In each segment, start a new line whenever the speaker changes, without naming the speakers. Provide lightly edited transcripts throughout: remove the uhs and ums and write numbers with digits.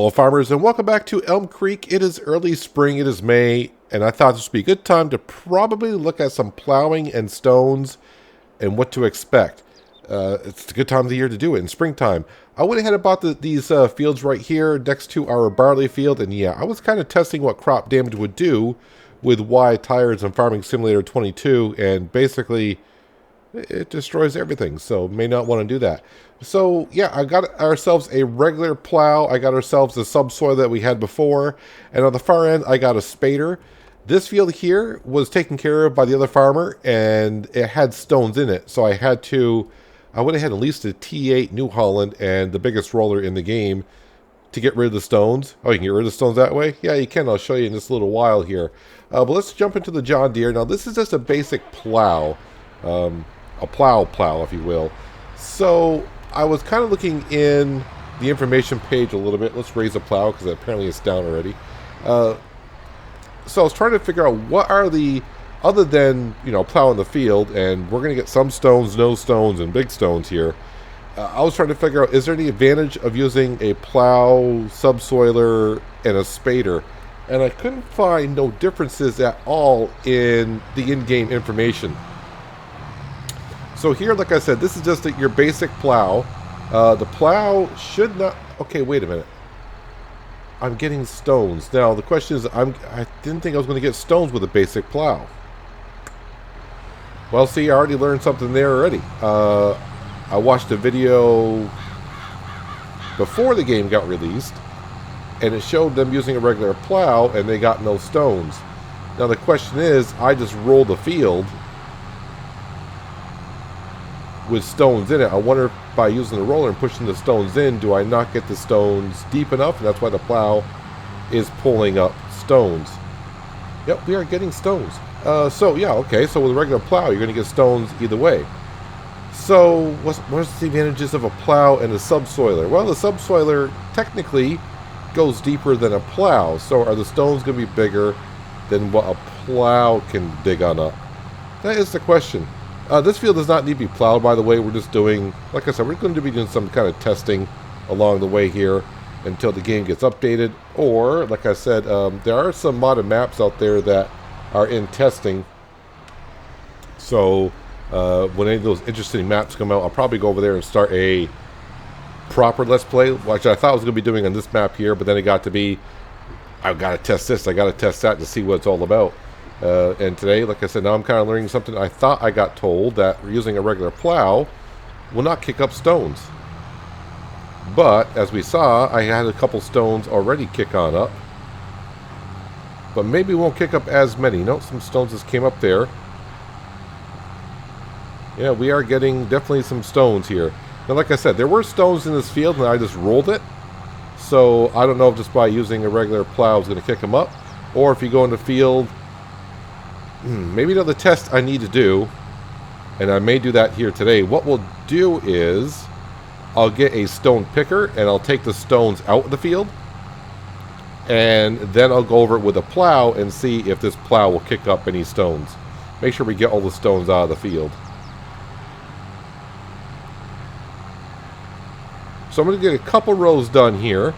Hello farmers and welcome back to Elmcreek. It is early spring, it is May, and I thought this would be a good time to probably look at some plowing and stones and what to expect. It's a good time of the year to do it in springtime. I went ahead and bought these fields right here next to our barley field, and yeah, I was kind of testing what crop damage would do with Y tires and Farming Simulator 22, and basically it destroys everything, so may not want to do that. So yeah, I got ourselves a regular plow, I got ourselves the subsoil that we had before, and on the far end I got a spader. This field here was taken care of by the other farmer, and it had stones in it, so I went ahead and leased a T8 New Holland and the biggest roller in the game to get rid of the stones. Oh, you can get rid of the stones that way? Yeah, you can. I'll show you in just a little while here. But let's jump into the John Deere. Now, this is just a basic plow. A plow, if you will. So I was kind of looking in the information page a little bit. Let's raise a plow because apparently it's down already. So I was trying to figure out what are the, other than, plowing the field, and we're going to get some stones, no stones, and big stones here. I was trying to figure out, is there any advantage of using a plow, subsoiler, and a spader? And I couldn't find no differences at all in the in-game information. So here, like I said, this is just your basic plow. The plow should not... Okay, wait a minute. I'm getting stones. Now, the question is, I didn't think I was going to get stones with a basic plow. Well, see, I already learned something there already. I watched a video before the game got released, and it showed them using a regular plow, and they got no stones. Now, the question is, I just rolled the field with stones in it. I wonder if by using the roller and pushing the stones in, do I not get the stones deep enough? And that's why the plow is pulling up stones. Yep, we are getting stones. So yeah, okay, so with a regular plow, you're going to get stones either way. So what's the advantages of a plow and a subsoiler? Well, the subsoiler technically goes deeper than a plow. So are the stones going to be bigger than what a plow can dig on up? That is the question. This field does not need to be plowed, by the way. We're just doing, like I said, we're going to be doing some kind of testing along the way here until the game gets updated. Or, like I said, there are some modded maps out there that are in testing. So, when any of those interesting maps come out, I'll probably go over there and start a proper Let's Play, which I thought I was going to be doing on this map here, but then it got to be, I've got to test this, I got to test that to see what it's all about. And today, like I said, now I'm kind of learning something. I thought I got told that using a regular plow will not kick up stones. But, as we saw, I had a couple stones already kick on up. But maybe it won't kick up as many. No, some stones just came up there. Yeah, we are getting definitely some stones here. Now, like I said, there were stones in this field, and I just rolled it. So, I don't know if just by using a regular plow is going to kick them up. Or if you go in the field... maybe another test I need to do, and I may do that here today. What we'll do is I'll get a stone picker and I'll take the stones out of the field, and then I'll go over it with a plow and see if this plow will kick up any stones. Make sure we get all the stones out of the field. So I'm going to get a couple rows done here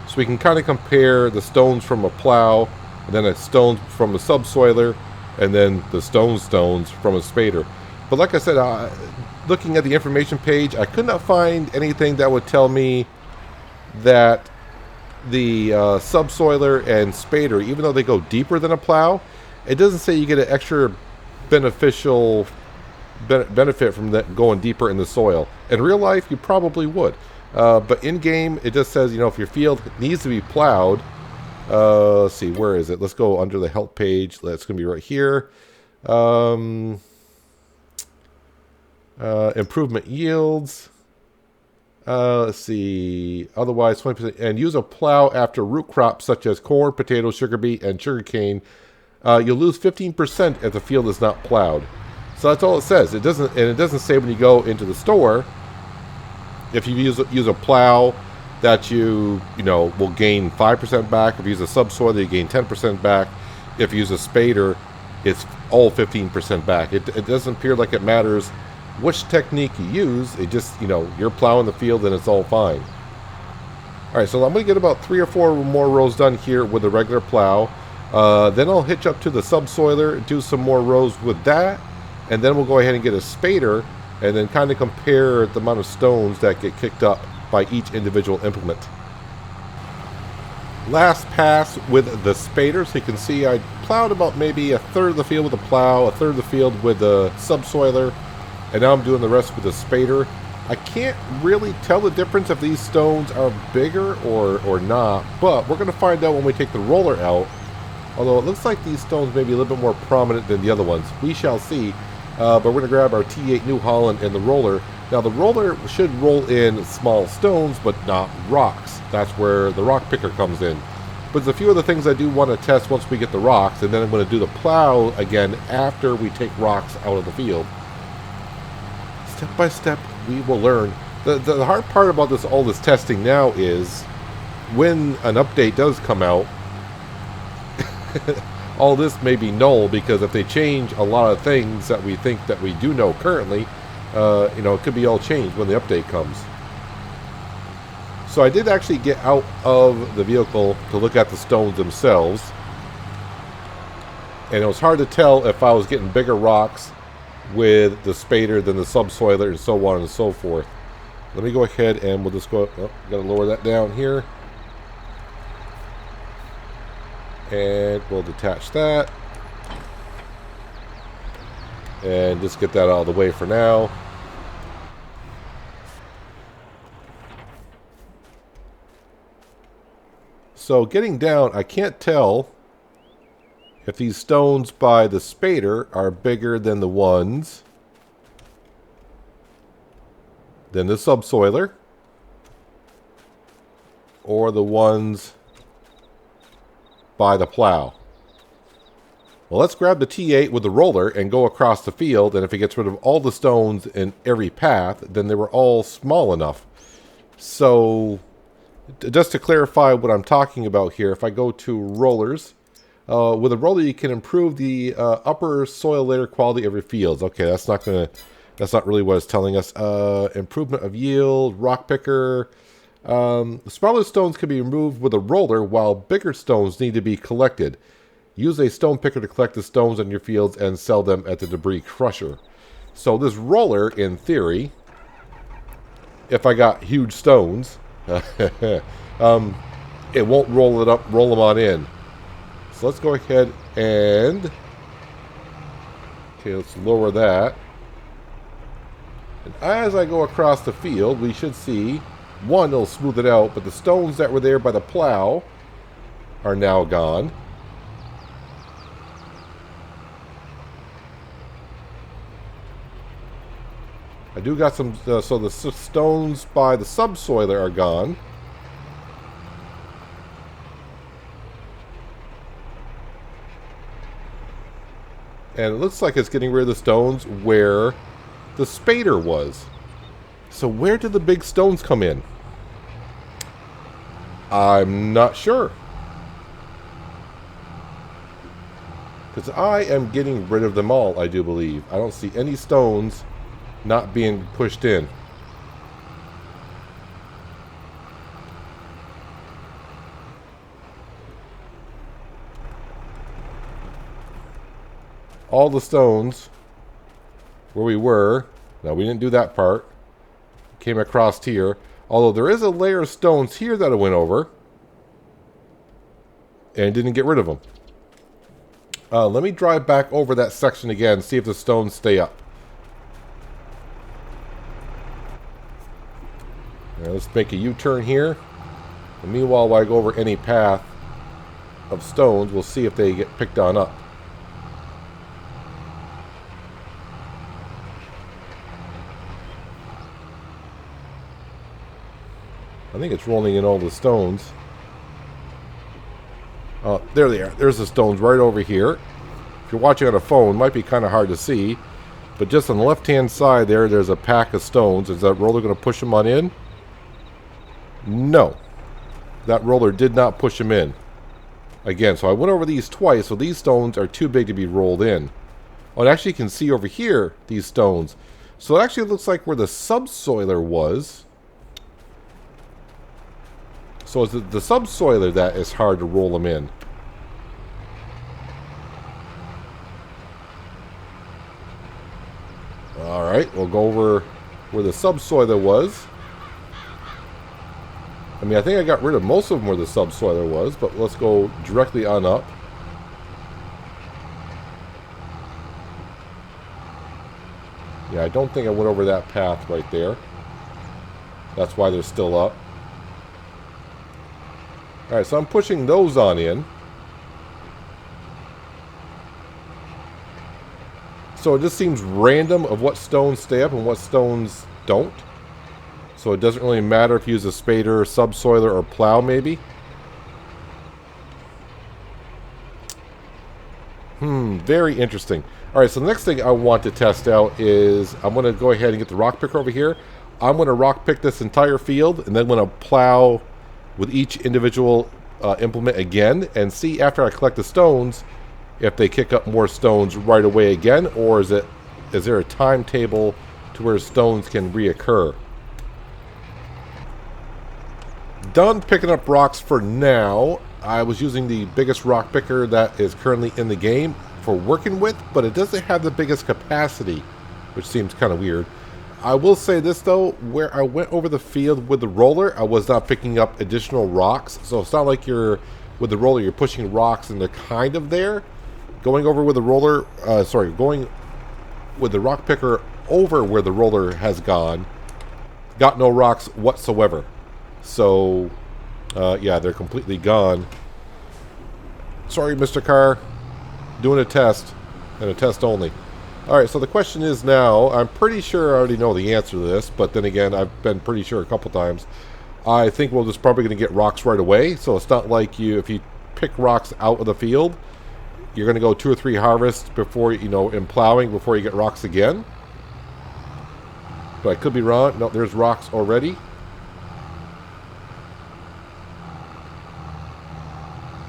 so we can kind of compare the stones from a plow and then the stones from a subsoiler and then the stones from a spader. But like I said, looking at the information page, I could not find anything that would tell me that the subsoiler and spader, even though they go deeper than a plow, it doesn't say you get an extra beneficial benefit from that going deeper in the soil. In real life, you probably would. But in-game, it just says, if your field needs to be plowed, let's see, where is it? Let's go under the help page. That's going to be right here. Improvement yields. Let's see. Otherwise, 20%. And use a plow after root crops such as corn, potato, sugar beet, and sugarcane. You'll lose 15% if the field is not plowed. So that's all it says. It doesn't say when you go into the store if you use a plow that you will gain 5% back. If you use a subsoiler, you gain 10% back. If you use a spader, it's all 15% back. It doesn't appear like it matters which technique you use. It just, you're plowing the field and it's all fine. Alright, so I'm going to get about 3 or 4 more rows done here with the regular plow. Then I'll hitch up to the subsoiler, do some more rows with that, and then we'll go ahead and get a spader, and then kind of compare the amount of stones that get kicked up by each individual implement. Last pass with the spader, so you can see I plowed about maybe a third of the field with the plow, a third of the field with the subsoiler, and now I'm doing the rest with the spader. I can't really tell the difference if these stones are bigger or not, but we're going to find out when we take the roller out. Although it looks like these stones may be a little bit more prominent than the other ones. We shall see. But we're going to grab our T8 New Holland and the roller. Now the roller should roll in small stones, but not rocks. That's where the rock picker comes in. But there's a few other things I do want to test once we get the rocks, and then I'm going to do the plow again after we take rocks out of the field. Step by step, we will learn. The hard part about all this testing now is when an update does come out, all this may be null, because if they change a lot of things that we think that we do know currently, it could be all changed when the update comes. So I did actually get out of the vehicle to look at the stones themselves, and it was hard to tell if I was getting bigger rocks with the spader than the subsoiler and so on and so forth. Let me go ahead and we'll just go, gotta lower that down here. And we'll detach that. And just get that out of the way for now. So getting down, I can't tell if these stones by the spader are bigger than the ones than the subsoiler, or the ones by the plow. Well, let's grab the T8 with the roller and go across the field, and if it gets rid of all the stones in every path, then they were all small enough. So, just to clarify what I'm talking about here, if I go to rollers, with a roller you can improve the upper soil layer quality of your fields. Okay, that's not really what it's telling us. Improvement of yield, rock picker. Smaller stones can be removed with a roller, while bigger stones need to be collected. Use a stone picker to collect the stones in your fields and sell them at the debris crusher. So this roller, in theory, if I got huge stones, it won't roll them on in. So let's go ahead and, okay, let's lower that. And as I go across the field, we should see, one, it'll smooth it out, but the stones that were there by the plow are now gone. I do got some, so the stones by the subsoiler are gone. And it looks like it's getting rid of the stones where the spader was. So where did the big stones come in? I'm not sure. Because I am getting rid of them all, I do believe. I don't see any stones not being pushed in. All the stones where we were, no, we didn't do that part, came across here, although there is a layer of stones here that I went over and didn't get rid of them. Let me drive back over that section again, see if the stones stay up. Now let's make a U-turn here, and meanwhile while I go over any path of stones, we'll see if they get picked on up. I think it's rolling in all the stones. There they are. There's the stones right over here. If you're watching on a phone, it might be kind of hard to see. But just on the left-hand side there's a pack of stones. Is that roller going to push them on in? No. That roller did not push them in. Again, so I went over these twice, so these stones are too big to be rolled in. Oh, and actually you can see over here, these stones. So it actually looks like where the subsoiler was. So is it the subsoiler that is hard to roll them in? Alright, we'll go over where the subsoiler was. I mean, I think I got rid of most of them where the subsoiler was, but let's go directly on up. Yeah, I don't think I went over that path right there. That's why they're still up. Alright, so I'm pushing those on in. So it just seems random of what stones stay up and what stones don't. So it doesn't really matter if you use a spader, subsoiler, or plow, maybe. Very interesting. Alright, so the next thing I want to test out is I'm going to go ahead and get the rock picker over here. I'm going to rock pick this entire field, and then I'm going to plow with each individual implement again, and see after I collect the stones if they kick up more stones right away again, or is there a timetable to where stones can reoccur. Done picking up rocks for now. I was using the biggest rock picker that is currently in the game for working with, but it doesn't have the biggest capacity, which seems kind of weird. I will say this though, where I went over the field with the roller, I was not picking up additional rocks, so it's not like with the roller you're pushing rocks and they're kind of there. Going over with the roller, going with the rock picker over where the roller has gone, got no rocks whatsoever. So, yeah, they're completely gone. Sorry, Mr. Carr. Doing a test, and a test only. Alright, so the question is now, I'm pretty sure I already know the answer to this, but then again, I've been pretty sure a couple times. I think we're just probably going to get rocks right away, so it's not like if you pick rocks out of the field, you're going to go 2 or 3 harvests before, in plowing, before you get rocks again. But I could be wrong. No, there's rocks already.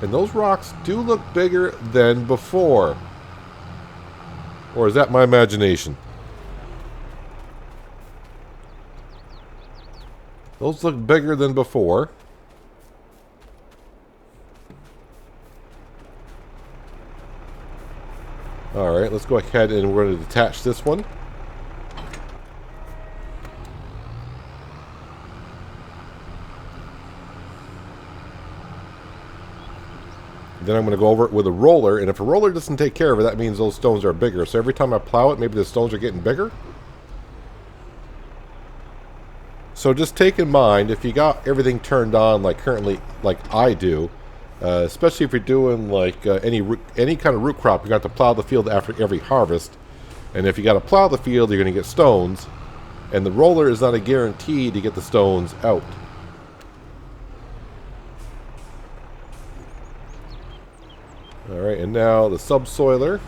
And those rocks do look bigger than before. Or is that my imagination? Those look bigger than before. Alright, let's go ahead and we're going to detach this one. Then I'm going to go over it with a roller, and if a roller doesn't take care of it, that means those stones are bigger. So every time I plow it, maybe the stones are getting bigger. So just take in mind, if you got everything turned on like currently, like I do, especially if you're doing like any kind of root crop, you got to plow the field after every harvest. And if you got to plow the field, you're going to get stones. And the roller is not a guarantee to get the stones out. Alright, and now the subsoiler.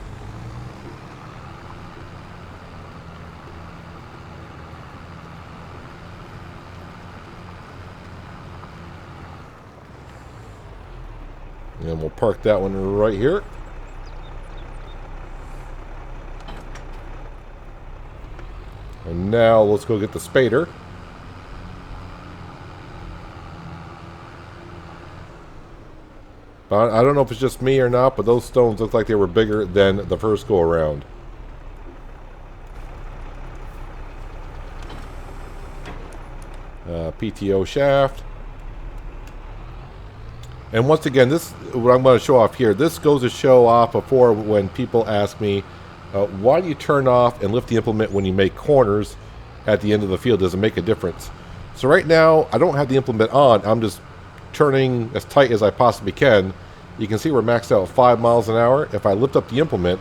And we'll park that one right here. And now let's go get the spader. I don't know if it's just me or not, but those stones look like they were bigger than the first go around. PTO shaft. And once again, this what I'm going to show off here. This goes to show off before when people ask me, why do you turn off and lift the implement when you make corners at the end of the field? Does it make a difference? So right now, I don't have the implement on. I'm just turning as tight as I possibly can. You can see we're maxed out at 5 miles an hour. If I lift up the implement,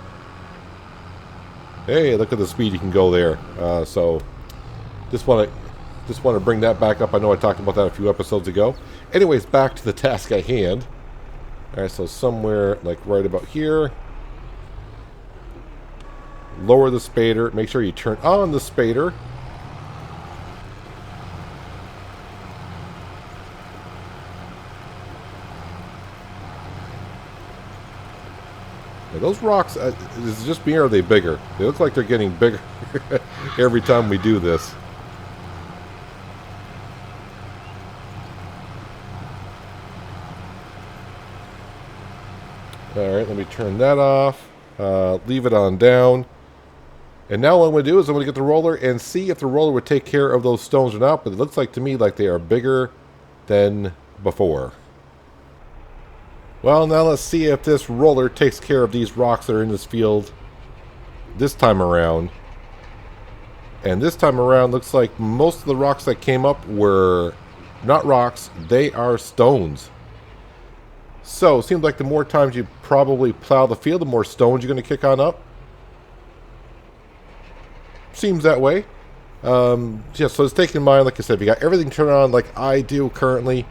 hey, look at the speed you can go there. So just want to bring that back up. I know I talked about that a few episodes ago. Anyways, back to the task at hand. All right, so somewhere like right about here. Lower the spader. Make sure you turn on the spader. Those rocks, is it just me or are they bigger? They look like they're getting bigger every time we do this. Alright, let me turn that off. Leave it on down. And now what I'm going to do is I'm going to get the roller and see if the roller would take care of those stones or not. But it looks like to me like they are bigger than before. Well, now let's see if this roller takes care of these rocks that are in this field this time around. And this time around looks like most of the rocks that came up were not rocks, they are stones. So it seems like the more times you probably plow the field, the more stones you're going to kick on up. Seems that way. Yeah, so it's taking in mind, like I said, if you got everything turned on like I do currently,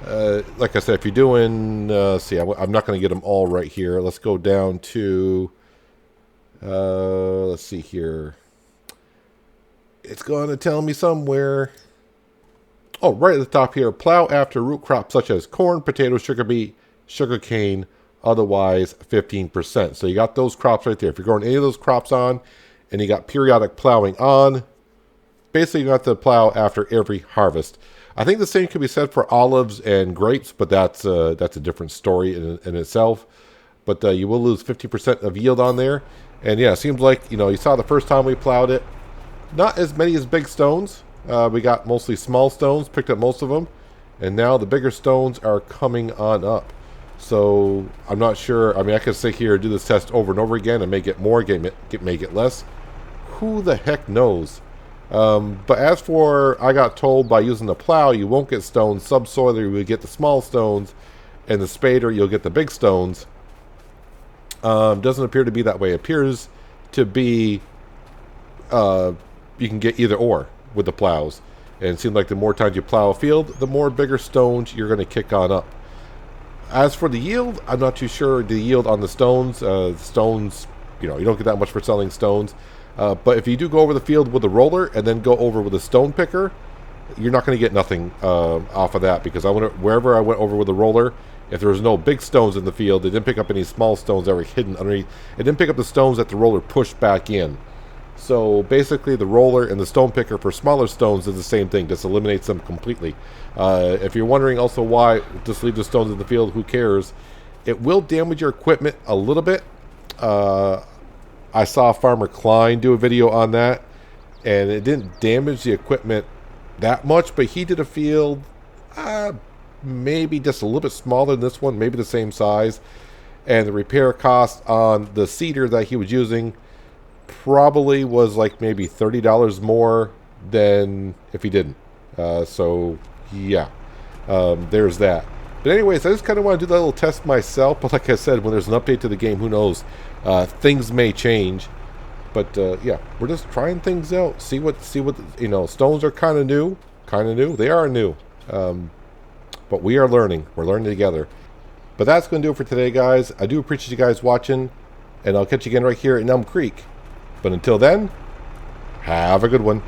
like I said, if you're doing, see, I'm not going to get them all right here. Let's go down to, let's see here. It's going to tell me somewhere. Oh, right at the top here, plow after root crops such as corn, potato, sugar beet, sugar cane, otherwise 15%. So you got those crops right there. If you're growing any of those crops on, and you got periodic plowing on, basically you have to plow after every harvest. I think the same could be said for olives and grapes, but that's a different story in itself. But you will lose 50% of yield on there. And yeah, it seems like, you saw the first time we plowed it, not as many as big stones. We got mostly small stones, picked up most of them. And now the bigger stones are coming on up. So I'm not sure. I mean, I could sit here and do this test over and over again and may get more, may get less. Who the heck knows? But as for, I got told by using the plow, you won't get stones. Subsoiler, you will get the small stones. And the spader, you'll get the big stones. Doesn't appear to be that way. It appears to be, you can get either or with the plows. And it seems like the more times you plow a field, the more bigger stones you're going to kick on up. As for the yield, I'm not too sure the yield on the stones. Stones, you don't get that much for selling stones. But if you do go over the field with a roller and then go over with a stone picker, you're not going to get nothing off of that, because wherever I went over with a roller, if there was no big stones in the field, it didn't pick up any small stones that were hidden underneath. It didn't pick up the stones that the roller pushed back in. So basically the roller and the stone picker for smaller stones is the same thing, just eliminates them completely. If you're wondering also why just leave the stones in the field, who cares? It will damage your equipment a little bit. I saw Farmer Klein do a video on that, and it didn't damage the equipment that much, but he did a field maybe just a little bit smaller than this one, maybe the same size, and the repair cost on the seeder that he was using probably was like maybe $30 more than if he didn't. So yeah, there's that. But anyways, I just kind of want to do that little test myself. But like I said, when there's an update to the game, who knows? Things may change. But yeah, we're just trying things out. See what stones are kind of new. They are new. But we are learning. We're learning together. But that's going to do it for today, guys. I do appreciate you guys watching, and I'll catch you again right here in Elmcreek. But until then, have a good one.